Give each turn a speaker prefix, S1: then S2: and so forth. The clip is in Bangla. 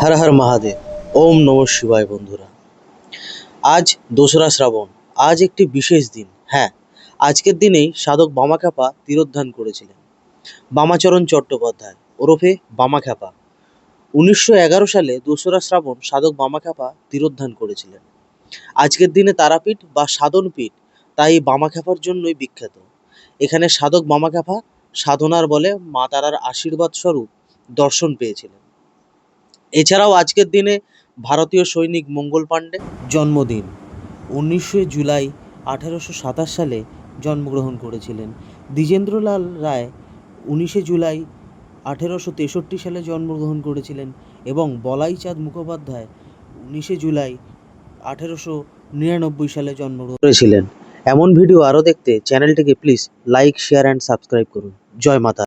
S1: হর হর মহাদেব। ওম নমঃ শিবায়। বন্ধুরা, আজ 2রা শ্রাবণ। আজ একটি বিশেষ দিন। হ্যাঁ, আজকের দিনেই সাধক বামাখ্যাপা তিরোধান করেছিলেন। বামাচরণ চট্টোপাধ্যায় ওরফে বামাখ্যাপা 1911 সালে 2রা শ্রাবণ সাধক বামাখ্যাপা তিরোধান করেছিলেন। আজকের দিনে তারাপীঠ বা সাধনপীঠ তাই বামাখ্যাপার জন্যই বিখ্যাত। এখানে সাধক বামাখ্যাপা সাধনার বলে মা তারার আশীর্বাদ স্বরূপ দর্শন পেয়েছিলেন। এছাড়াও আজকের দিনে ভারতীয় সৈনিক মঙ্গল পাণ্ডে জন্মদিন। 19 জুলাই 1827 সালে জন্মগ্রহণ করেছিলেন। দ্বিজেন্দ্রলাল রায় 19 জুলাই 1863 সালে জন্মগ্রহণ করেছিলেন এবং বলাইচাঁদ মুখোপাধ্যায় 19 জুলাই 1899 সালে জন্মগ্রহণ করেছিলেন। এমন ভিডিও আরও দেখতে চ্যানেলটিকে please like, share and subscribe করুন। জয় মাতা।